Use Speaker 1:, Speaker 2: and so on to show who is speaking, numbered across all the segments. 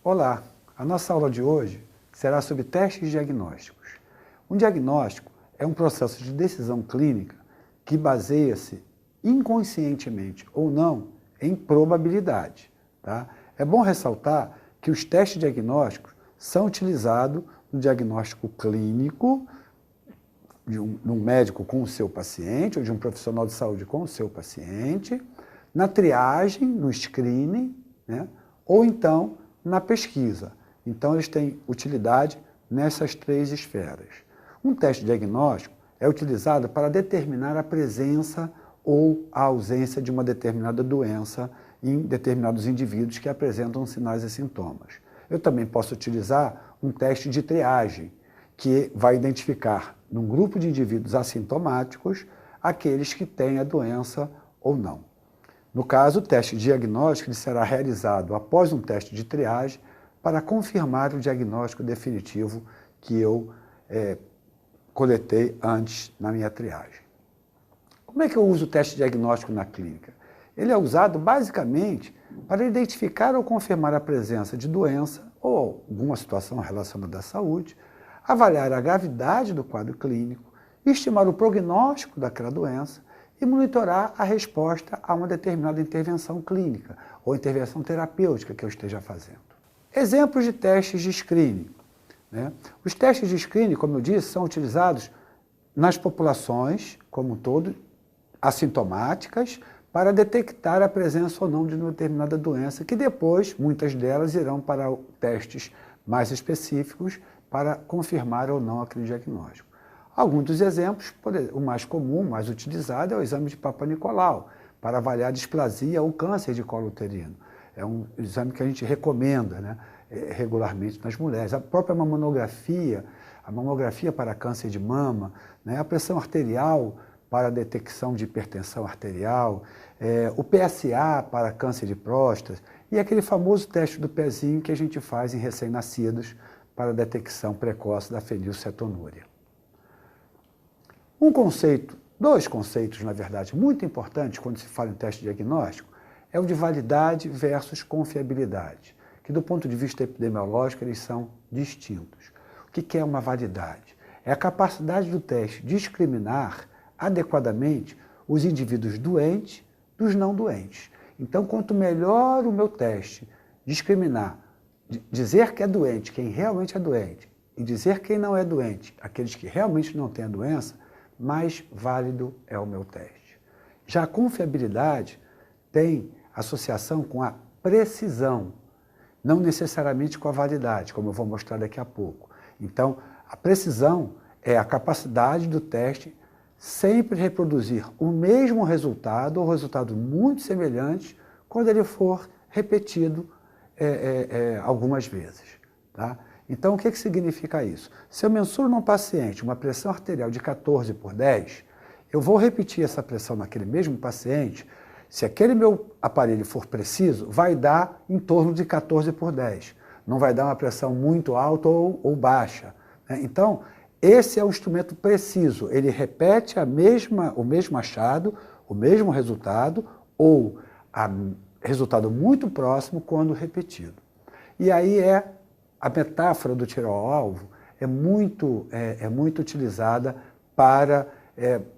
Speaker 1: Olá, a nossa aula de hoje será sobre testes diagnósticos. Um diagnóstico é um processo de decisão clínica que baseia-se inconscientemente ou não em probabilidade. Tá? É bom ressaltar que os testes diagnósticos são utilizados no diagnóstico clínico de um médico com o seu paciente ou de um profissional de saúde com o seu paciente, na triagem, no screening, né? Ou então na pesquisa. Então, eles têm utilidade nessas três esferas. Um teste diagnóstico é utilizado para determinar a presença ou a ausência de uma determinada doença em determinados indivíduos que apresentam sinais e sintomas. Eu também posso utilizar um teste de triagem, que vai identificar, num grupo de indivíduos assintomáticos, aqueles que têm a doença ou não. No caso, o teste diagnóstico ele será realizado após um teste de triagem para confirmar o diagnóstico definitivo que eu coletei antes na minha triagem. Como é que eu uso o teste diagnóstico na clínica? Ele é usado basicamente para identificar ou confirmar a presença de doença ou alguma situação relacionada à saúde, avaliar a gravidade do quadro clínico, estimar o prognóstico daquela doença e monitorar a resposta a uma determinada intervenção clínica ou intervenção terapêutica que eu esteja fazendo. Exemplos de testes de screening. Né? Os testes de screening, como eu disse, são utilizados nas populações, como um todo, assintomáticas, para detectar a presença ou não de uma determinada doença, que depois, muitas delas, irão para testes mais específicos para confirmar ou não aquele diagnóstico. Alguns dos exemplos, o mais comum, mais utilizado, é o exame de Papa Nicolau, para avaliar a displasia ou câncer de colo uterino. É um exame que a gente recomenda, né, regularmente nas mulheres. A própria mamografia, a mamografia para câncer de mama, né, a pressão arterial para a detecção de hipertensão arterial, o PSA para câncer de próstata e aquele famoso teste do pezinho que a gente faz em recém-nascidos para a detecção precoce da fenilcetonúria. Dois conceitos, na verdade, muito importantes quando se fala em teste diagnóstico, é o de validade versus confiabilidade, que do ponto de vista epidemiológico eles são distintos. O que é uma validade? É a capacidade do teste discriminar adequadamente os indivíduos doentes dos não doentes. Então, quanto melhor o meu teste discriminar, dizer que é doente quem realmente é doente e dizer quem não é doente, aqueles que realmente não têm a doença, mais válido é o meu teste. Já a confiabilidade tem associação com a precisão, não necessariamente com a validade, como eu vou mostrar daqui a pouco. Então, a precisão é a capacidade do teste sempre reproduzir o mesmo resultado, ou resultado muito semelhante, quando ele for repetido algumas vezes. Tá? Então, o que significa isso? Se eu mensuro num paciente uma pressão arterial de 14/10, eu vou repetir essa pressão naquele mesmo paciente. Se aquele meu aparelho for preciso, vai dar em torno de 14/10. Não vai dar uma pressão muito alta ou baixa. Né? Então, esse é o instrumento preciso. Ele repete o mesmo achado, o mesmo resultado, ou resultado muito próximo quando repetido. E aí a metáfora do tiro ao alvo é muito utilizada para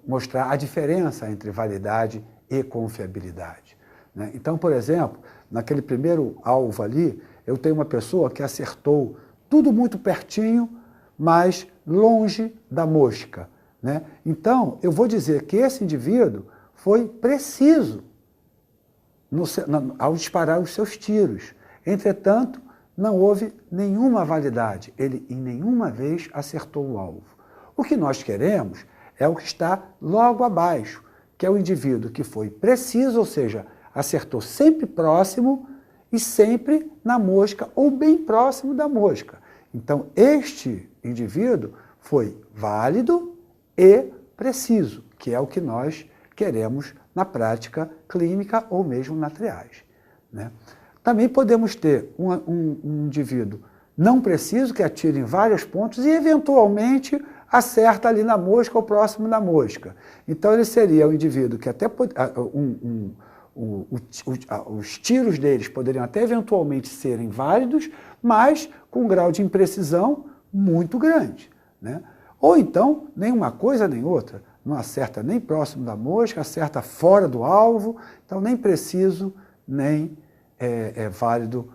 Speaker 1: mostrar a diferença entre validade e confiabilidade. Né? Então, por exemplo, naquele primeiro alvo ali, eu tenho uma pessoa que acertou tudo muito pertinho, mas longe da mosca. Né? Então, eu vou dizer que esse indivíduo foi preciso ao disparar os seus tiros. Entretanto, não houve nenhuma validade. Ele, em nenhuma vez, acertou o alvo. O que nós queremos é o que está logo abaixo, que é o indivíduo que foi preciso, ou seja, acertou sempre próximo e sempre na mosca ou bem próximo da mosca. Então, este indivíduo foi válido e preciso, que é o que nós queremos na prática clínica ou mesmo na triagem. Né? Também podemos ter um indivíduo não preciso, que atira em vários pontos e, eventualmente, acerta ali na mosca ou próximo da mosca. Então, ele seria um indivíduo que até os tiros deles poderiam até eventualmente serem válidos, mas com um grau de imprecisão muito grande, né? Ou então, nem uma coisa nem outra. Não acerta nem próximo da mosca, acerta fora do alvo, então nem preciso, nem válido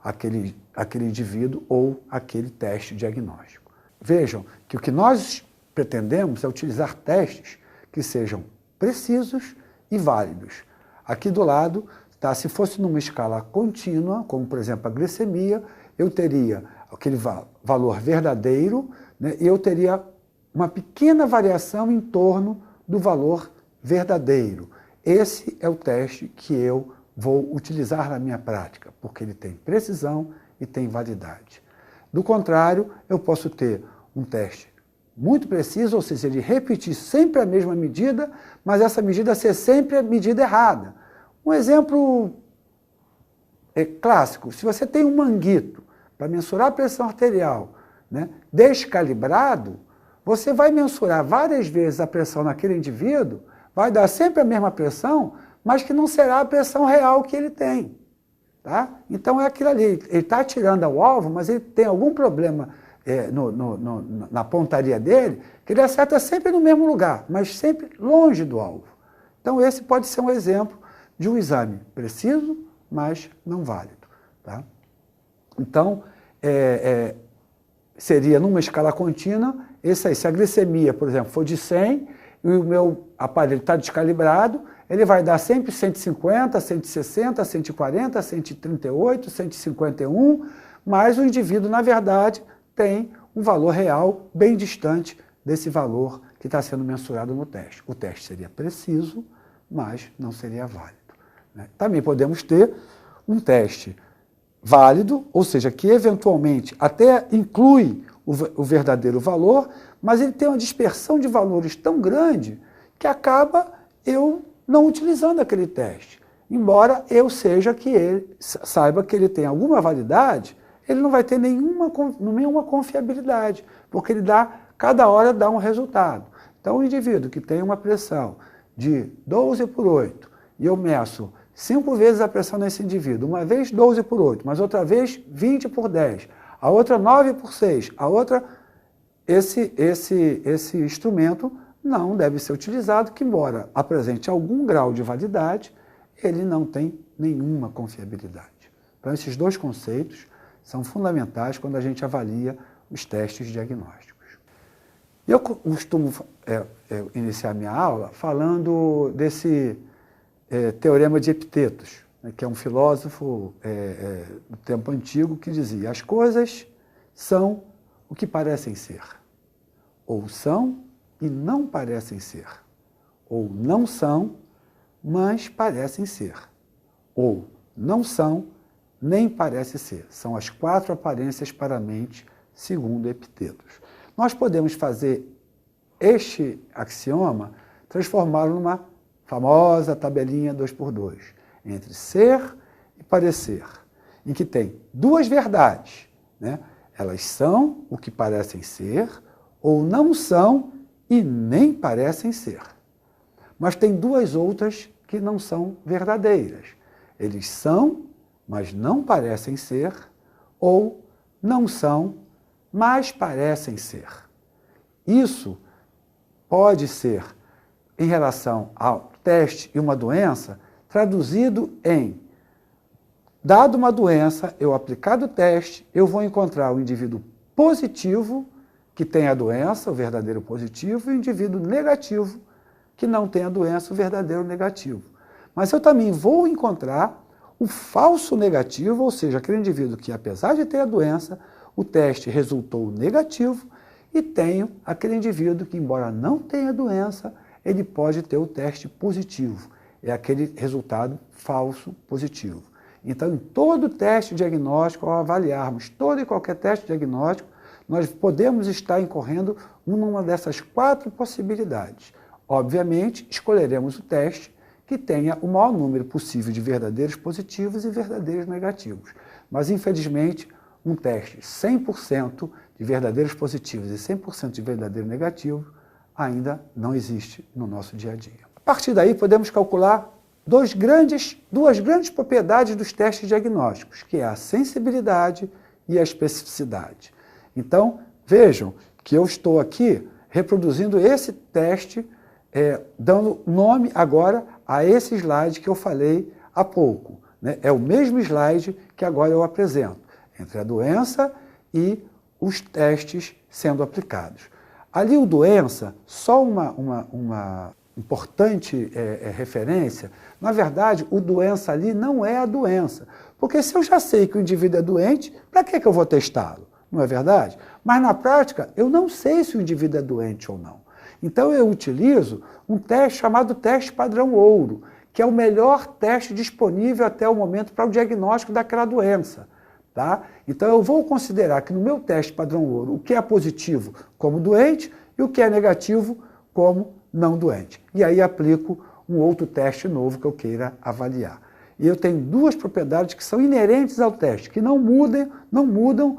Speaker 1: aquele indivíduo ou aquele teste diagnóstico. Vejam que o que nós pretendemos é utilizar testes que sejam precisos e válidos. Aqui do lado, tá, se fosse numa escala contínua, como por exemplo a glicemia, eu teria aquele valor verdadeiro, né, e eu teria uma pequena variação em torno do valor verdadeiro. Esse é o teste que eu vou utilizar na minha prática, porque ele tem precisão e tem validade. Do contrário, eu posso ter um teste muito preciso, ou seja, ele repetir sempre a mesma medida, mas essa medida ser sempre a medida errada. Um exemplo clássico, se você tem um manguito para mensurar a pressão arterial, né, descalibrado, você vai mensurar várias vezes a pressão naquele indivíduo, vai dar sempre a mesma pressão, mas que não será a pressão real que ele tem. Tá? Então é aquilo ali, ele está atirando ao alvo, mas ele tem algum problema na pontaria dele, que ele acerta sempre no mesmo lugar, mas sempre longe do alvo. Então esse pode ser um exemplo de um exame preciso, mas não válido. Tá? Então, seria numa escala contínua, esse aí, se a glicemia, por exemplo, for de 100 e o meu aparelho está descalibrado, ele vai dar sempre 150, 160, 140, 138, 151, mas o indivíduo, na verdade, tem um valor real bem distante desse valor que está sendo mensurado no teste. O teste seria preciso, mas não seria válido. Né? Também podemos ter um teste válido, ou seja, que eventualmente até inclui o verdadeiro valor, mas ele tem uma dispersão de valores tão grande que acaba eu não utilizando aquele teste. Embora eu saiba que ele tem alguma validade, ele não vai ter nenhuma confiabilidade, porque ele cada hora dá um resultado. Então, o indivíduo que tem uma pressão de 12 por 8, e eu meço 5 vezes a pressão nesse indivíduo, uma vez 12 por 8, mas outra vez 20 por 10, a outra 9 por 6, a outra... Esse instrumento não deve ser utilizado, que embora apresente algum grau de validade, ele não tem nenhuma confiabilidade. Então, esses dois conceitos são fundamentais quando a gente avalia os testes diagnósticos. Eu costumo iniciar minha aula falando desse teorema de Epitetos, né, que é um filósofo do tempo antigo que dizia: as coisas são o que parecem ser, ou são e não parecem ser, ou não são, mas parecem ser, ou não são, nem parece ser. São as 4 aparências para a mente, segundo Epitetos. Nós podemos fazer este axioma, transformá-lo numa famosa tabelinha 2x2, entre ser e parecer, em que tem 2 verdades, né? Elas são o que parecem ser, ou não são e nem parecem ser. Mas tem 2 outras que não são verdadeiras. Eles são, mas não parecem ser, ou não são, mas parecem ser. Isso pode ser, em relação ao teste e uma doença, traduzido em: dado uma doença, eu aplicado o teste, eu vou encontrar o indivíduo positivo, que tem a doença, o verdadeiro positivo, e o indivíduo negativo, que não tem a doença, o verdadeiro negativo. Mas eu também vou encontrar o falso negativo, ou seja, aquele indivíduo que, apesar de ter a doença, o teste resultou negativo, e tenho aquele indivíduo que, embora não tenha a doença, ele pode ter o teste positivo. É aquele resultado falso positivo. Então, em todo teste diagnóstico, ao avaliarmos todo e qualquer teste diagnóstico, nós podemos estar incorrendo numa dessas 4 possibilidades. Obviamente, escolheremos o teste que tenha o maior número possível de verdadeiros positivos e verdadeiros negativos. Mas, infelizmente, um teste 100% de verdadeiros positivos e 100% de verdadeiro negativo ainda não existe no nosso dia a dia. A partir daí, podemos calcular duas grandes propriedades dos testes diagnósticos, que é a sensibilidade e a especificidade. Então, vejam que eu estou aqui reproduzindo esse teste, dando nome agora a esse slide que eu falei há pouco, né? É o mesmo slide que agora eu apresento, entre a doença e os testes sendo aplicados. Ali o doença, só uma importante referência, na verdade o doença ali não é a doença, porque se eu já sei que o indivíduo é doente, para que eu vou testá-lo? Não é verdade? Mas na prática eu não sei se o indivíduo é doente ou não. Então eu utilizo um teste chamado teste padrão ouro, que é o melhor teste disponível até o momento para o diagnóstico daquela doença. Tá? Então eu vou considerar que no meu teste padrão ouro o que é positivo como doente e o que é negativo como não doente. E aí aplico um outro teste novo que eu queira avaliar. E eu tenho duas propriedades que são inerentes ao teste, que não mudam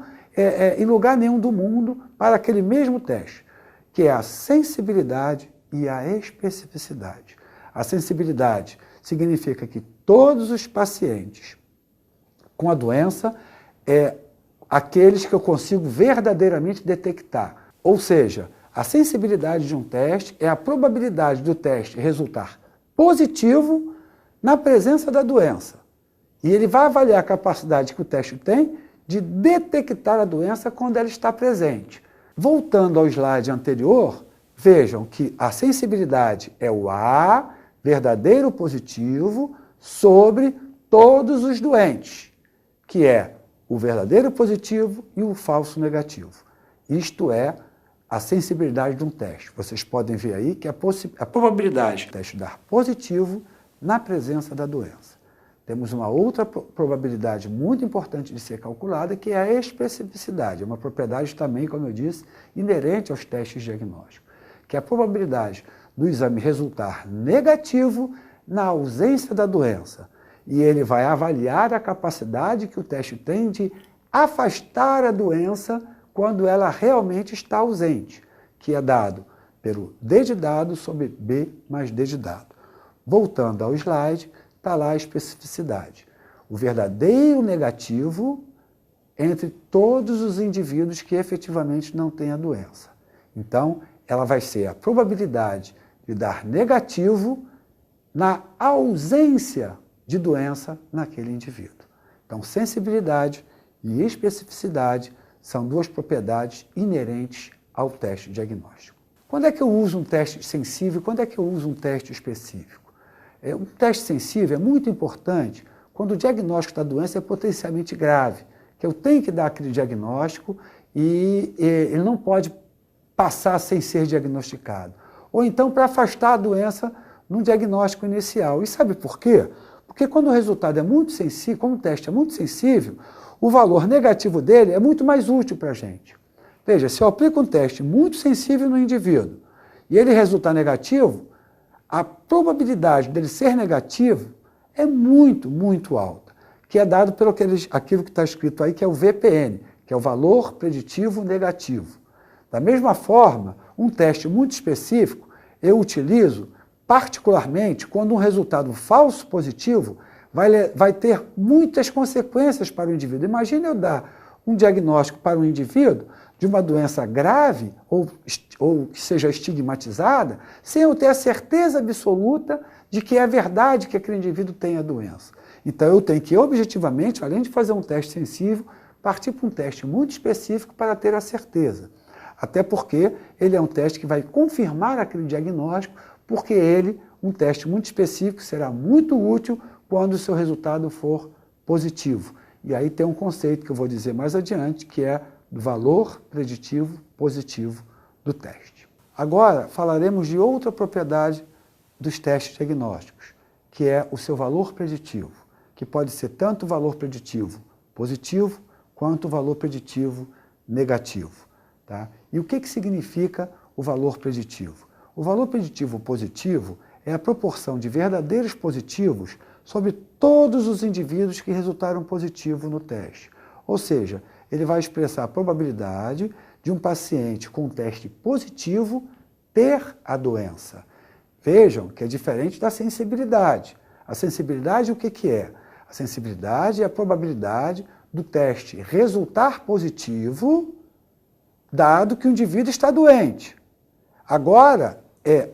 Speaker 1: em lugar nenhum do mundo para aquele mesmo teste, que é a sensibilidade e a especificidade. A sensibilidade significa que todos os pacientes com a doença aqueles que eu consigo verdadeiramente detectar. Ou seja, a sensibilidade de um teste é a probabilidade do teste resultar positivo na presença da doença. E ele vai avaliar a capacidade que o teste tem de detectar a doença quando ela está presente. Voltando ao slide anterior, vejam que a sensibilidade é o A, verdadeiro positivo, sobre todos os doentes, que é o verdadeiro positivo e o falso negativo. Isto é a sensibilidade de um teste. Vocês podem ver aí que a probabilidade do teste dar positivo na presença da doença. Temos uma outra probabilidade muito importante de ser calculada, que é a especificidade. É uma propriedade também, como eu disse, inerente aos testes diagnósticos, que é a probabilidade do exame resultar negativo na ausência da doença. E ele vai avaliar a capacidade que o teste tem de afastar a doença quando ela realmente está ausente, que é dado pelo D de dado sobre B mais D de dado. Voltando ao slide, está lá a especificidade. O verdadeiro negativo entre todos os indivíduos que efetivamente não têm a doença. Então, ela vai ser a probabilidade de dar negativo na ausência de doença naquele indivíduo. Então, sensibilidade e especificidade são duas propriedades inerentes ao teste diagnóstico. Quando é que eu uso um teste sensível e quando é que eu uso um teste específico? Um teste sensível é muito importante quando o diagnóstico da doença é potencialmente grave, que eu tenho que dar aquele diagnóstico e ele não pode passar sem ser diagnosticado. Ou então para afastar a doença no diagnóstico inicial. E sabe por quê? Porque quando o resultado é muito sensível, como o teste é muito sensível, o valor negativo dele é muito mais útil para a gente. Veja, se eu aplico um teste muito sensível no indivíduo e ele resultar negativo, a probabilidade dele ser negativo é muito, muito alta, que é dado pelo aquilo que está escrito aí, que é o VPN, que é o valor preditivo negativo. Da mesma forma, um teste muito específico eu utilizo particularmente quando um resultado falso positivo vai ter muitas consequências para o indivíduo. Imagine eu dar um diagnóstico para um indivíduo de uma doença grave ou que seja estigmatizada, sem eu ter a certeza absoluta de que é verdade que aquele indivíduo tem a doença. Então eu tenho que objetivamente, além de fazer um teste sensível, partir para um teste muito específico para ter a certeza. Até porque ele é um teste que vai confirmar aquele diagnóstico, porque um teste muito específico, será muito útil quando o seu resultado for positivo. E aí tem um conceito que eu vou dizer mais adiante, que é do valor preditivo positivo do teste. Agora falaremos de outra propriedade dos testes diagnósticos, que é o seu valor preditivo, que pode ser tanto o valor preditivo positivo quanto o valor preditivo negativo. Tá? E o que significa o valor preditivo? O valor preditivo positivo é a proporção de verdadeiros positivos sobre todos os indivíduos que resultaram positivo no teste. Ou seja, ele vai expressar a probabilidade de um paciente com teste positivo ter a doença. Vejam que é diferente da sensibilidade. A sensibilidade, o que é? A sensibilidade é a probabilidade do teste resultar positivo, dado que o indivíduo está doente. Agora,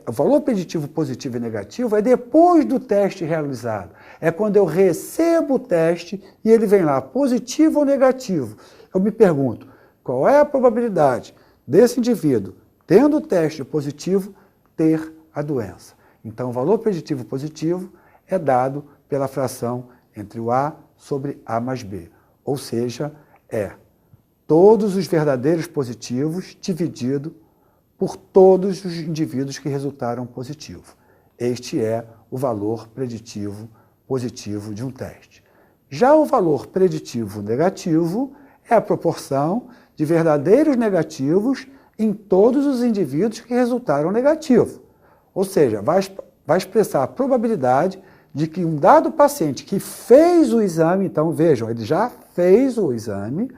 Speaker 1: o valor preditivo positivo e negativo é depois do teste realizado. É quando eu recebo o teste e ele vem lá, positivo ou negativo. Eu me pergunto, qual é a probabilidade desse indivíduo, tendo o teste positivo, ter a doença? Então, o valor preditivo positivo é dado pela fração entre o A sobre A mais B. Ou seja, é todos os verdadeiros positivos dividido por todos os indivíduos que resultaram positivo. Este é o valor preditivo positivo de um teste. Já o valor preditivo negativo é a proporção de verdadeiros negativos em todos os indivíduos que resultaram negativo. Ou seja, vai expressar a probabilidade de que um dado paciente que fez o exame, então vejam, ele já fez o exame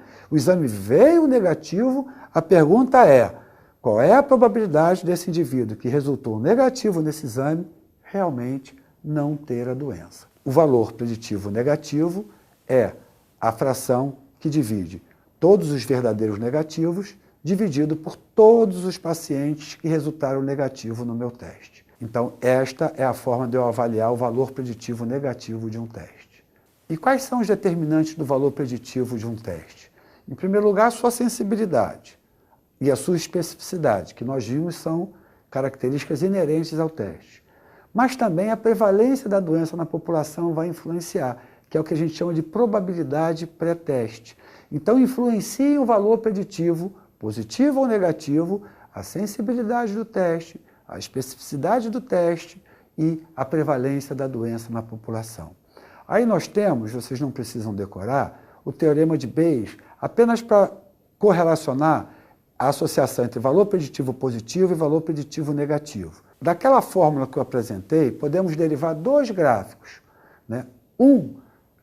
Speaker 1: veio negativo, a pergunta é, qual é a probabilidade desse indivíduo que resultou negativo nesse exame realmente não ter a doença? O valor preditivo negativo é a fração que divide todos os verdadeiros negativos dividido por todos os pacientes que resultaram negativo no meu teste. Então, esta é a forma de eu avaliar o valor preditivo negativo de um teste. E quais são os determinantes do valor preditivo de um teste? Em primeiro lugar, a sua sensibilidade e a sua especificidade, que nós vimos são características inerentes ao teste. Mas também a prevalência da doença na população vai influenciar, que é o que a gente chama de probabilidade pré-teste. Então, influencia o valor preditivo, positivo ou negativo, a sensibilidade do teste, a especificidade do teste e a prevalência da doença na população. Aí nós temos, vocês não precisam decorar, o teorema de Bayes, apenas para correlacionar a associação entre valor preditivo positivo e valor preditivo negativo. Daquela fórmula que eu apresentei, podemos derivar dois gráficos, né?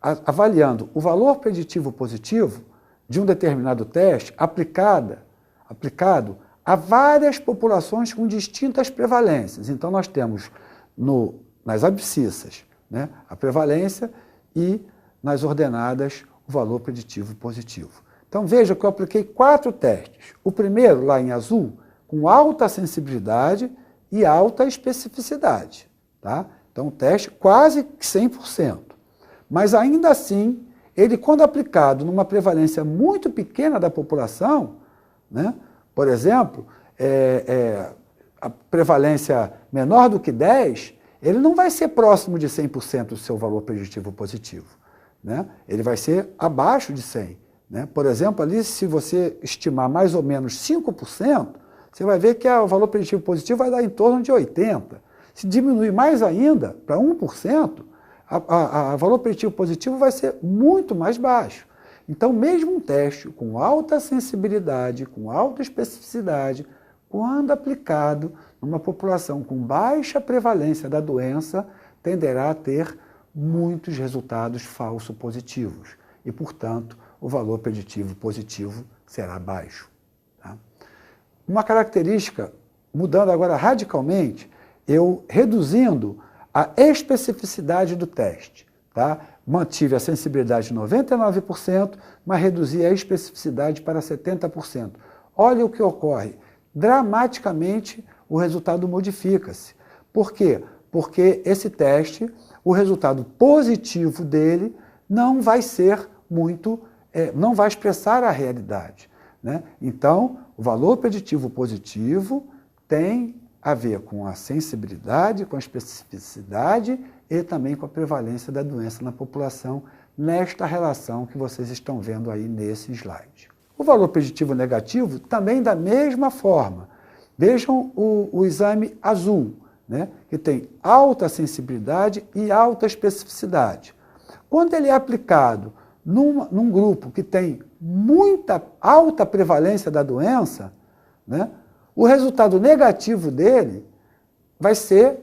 Speaker 1: Avaliando o valor preditivo positivo de um determinado teste aplicado a várias populações com distintas prevalências. Então, nós temos nas abscissas, né, a prevalência e nas ordenadas o valor preditivo positivo. Então, veja que eu apliquei 4 testes. O primeiro, lá em azul, com alta sensibilidade e alta especificidade. Tá? Então, um teste quase 100%. Mas, ainda assim, ele, quando aplicado numa prevalência muito pequena da população, né, por exemplo, a prevalência menor do que 10, ele não vai ser próximo de 100% do seu valor preditivo positivo. Né? Ele vai ser abaixo de 100%. Né? Por exemplo, ali, se você estimar mais ou menos 5%, você vai ver que o valor preditivo positivo vai dar em torno de 80%. Se diminuir mais ainda, para 1%, o valor preditivo positivo vai ser muito mais baixo. Então, mesmo um teste com alta sensibilidade, com alta especificidade, quando aplicado numa população com baixa prevalência da doença, tenderá a ter muitos resultados falso positivos e, portanto, o valor preditivo positivo será baixo. Tá? Uma característica, mudando agora radicalmente, eu reduzindo a especificidade do teste. Tá? Mantive a sensibilidade de 99%, mas reduzi a especificidade para 70%. Olha o que ocorre. Dramaticamente, o resultado modifica-se. Por quê? Porque esse teste, o resultado positivo dele não vai ser muito, não vai expressar a realidade. Né? Então, o valor preditivo positivo tem a ver com a sensibilidade, com a especificidade e também com a prevalência da doença na população, nesta relação que vocês estão vendo aí nesse slide. O valor preditivo negativo também da mesma forma. Vejam o exame azul, né, que tem alta sensibilidade e alta especificidade. Quando ele é aplicado num grupo que tem muita alta prevalência da doença, né, o resultado negativo dele vai ser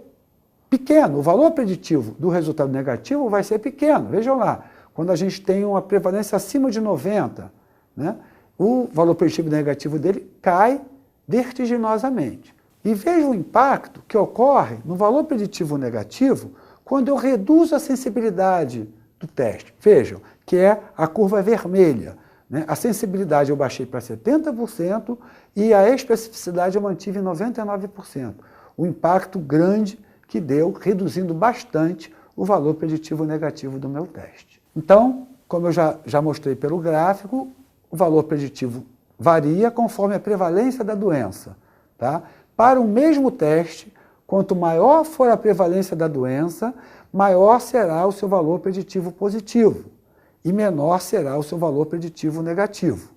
Speaker 1: pequeno. O valor preditivo do resultado negativo vai ser pequeno. Vejam lá, quando a gente tem uma prevalência acima de 90, né, o valor preditivo negativo dele cai vertiginosamente. E veja o impacto que ocorre no valor preditivo negativo Quando eu reduzo a sensibilidade do teste, vejam, que é a curva vermelha, né? A sensibilidade eu baixei para 70% e a especificidade eu mantive em 99%. O impacto grande que deu, reduzindo bastante o valor preditivo negativo do meu teste. Então, como eu já mostrei pelo gráfico, o valor preditivo varia conforme a prevalência da doença. Tá? Para o mesmo teste, quanto maior for a prevalência da doença, maior será o seu valor preditivo positivo e menor será o seu valor preditivo negativo.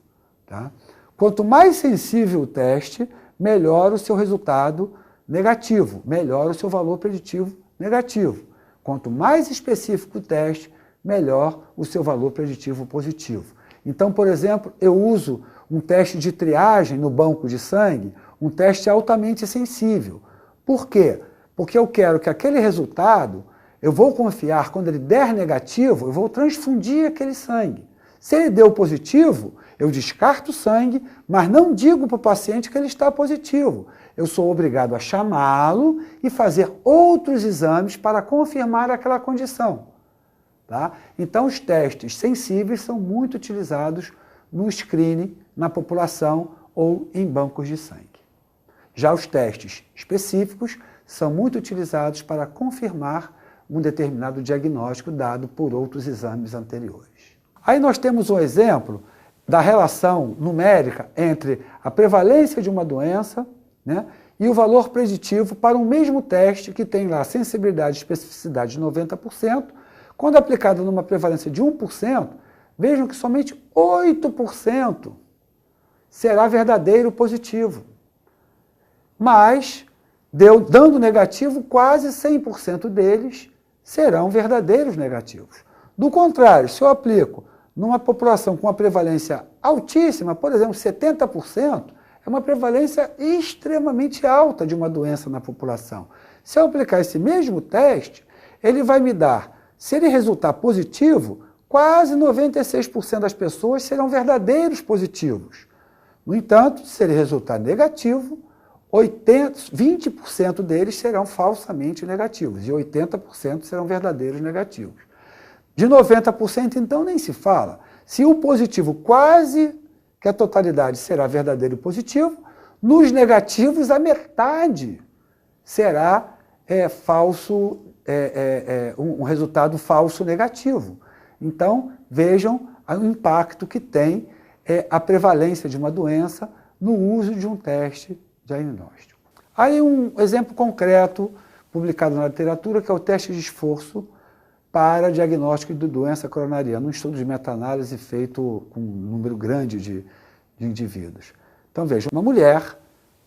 Speaker 1: Tá? Quanto mais sensível o teste, melhor o seu resultado negativo, melhor o seu valor preditivo negativo. Quanto mais específico o teste, melhor o seu valor preditivo positivo. Então, por exemplo, eu uso um teste de triagem no banco de sangue, um teste altamente sensível. Por quê? Porque eu quero que aquele resultado, eu vou confiar, quando ele der negativo, eu vou transfundir aquele sangue. Se ele deu positivo, eu descarto o sangue, mas não digo para o paciente que ele está positivo. Eu sou obrigado a chamá-lo e fazer outros exames para confirmar aquela condição. Tá? Então, os testes sensíveis são muito utilizados no screening, na população ou em bancos de sangue. Já os testes específicos são muito utilizados para confirmar um determinado diagnóstico dado por outros exames anteriores. Aí nós temos um exemplo da relação numérica entre a prevalência de uma doença, né, e o valor preditivo para um mesmo teste que tem lá sensibilidade e especificidade de 90%, quando aplicado numa prevalência de 1%, vejam que somente 8% será verdadeiro positivo. Mas, dando negativo, quase 100% deles serão verdadeiros negativos. Do contrário, se eu aplico numa população com uma prevalência altíssima, por exemplo, 70%, é uma prevalência extremamente alta de uma doença na população. Se eu aplicar esse mesmo teste, ele vai me dar, se ele resultar positivo, quase 96% das pessoas serão verdadeiros positivos. No entanto, se ele resultar negativo, 20% deles serão falsamente negativos e 80% serão verdadeiros negativos. De 90%, então, nem se fala. Se o positivo quase que a totalidade será verdadeiro e positivo, nos negativos a metade será falso, um resultado falso negativo. Então, vejam o impacto que tem a prevalência de uma doença no uso de um teste diagnóstico. Aí um exemplo concreto, publicado na literatura, que é o teste de esforço para diagnóstico de doença coronariana, um estudo de meta-análise feito com um número grande de indivíduos. Então veja, uma mulher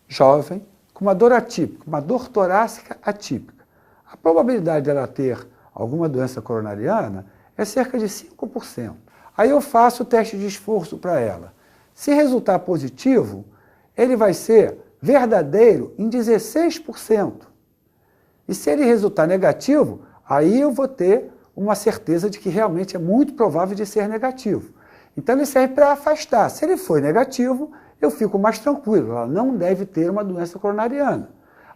Speaker 1: jovem com uma dor atípica, uma dor torácica atípica. A probabilidade dela ter alguma doença coronariana é cerca de 5%. Aí eu faço o teste de esforço para ela. Se resultar positivo, ele vai ser verdadeiro em 16%. E se ele resultar negativo, aí eu vou ter uma certeza de que realmente é muito provável de ser negativo. Então ele serve para afastar. Se ele for negativo, eu fico mais tranquilo, ela não deve ter uma doença coronariana.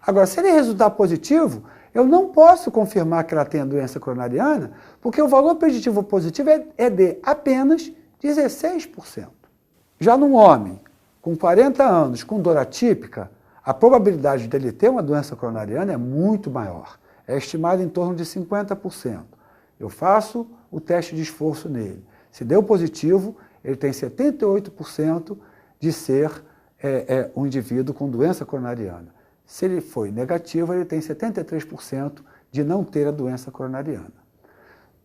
Speaker 1: Agora, se ele resultar positivo, eu não posso confirmar que ela tem a doença coronariana, porque o valor preditivo positivo é de apenas 16%. Já num homem com 40 anos, com dor atípica, a probabilidade dele ter uma doença coronariana é muito maior. É estimada em torno de 50%. Eu faço o teste de esforço nele. Se deu positivo, ele tem 78% de ser um indivíduo com doença coronariana. Se ele foi negativo, ele tem 73% de não ter a doença coronariana.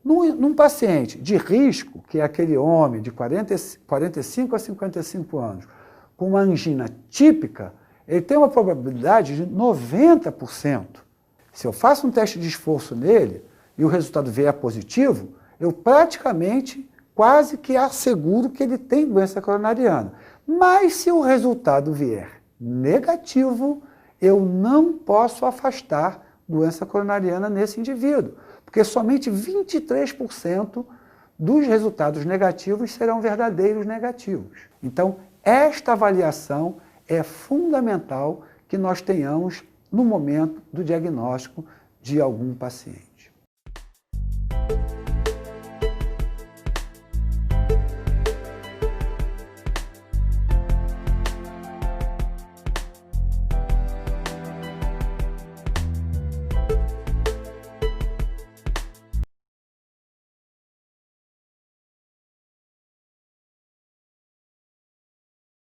Speaker 1: Num paciente de risco, que é aquele homem de 45 a 55 anos, com uma angina típica, ele tem uma probabilidade de 90%. Se eu faço um teste de esforço nele e o resultado vier positivo, eu praticamente quase que asseguro que ele tem doença coronariana. Mas se o resultado vier negativo, eu não posso afastar doença coronariana nesse indivíduo, porque somente 23% dos resultados negativos serão verdadeiros negativos. Então, esta avaliação é fundamental que nós tenhamos no momento do diagnóstico de algum paciente.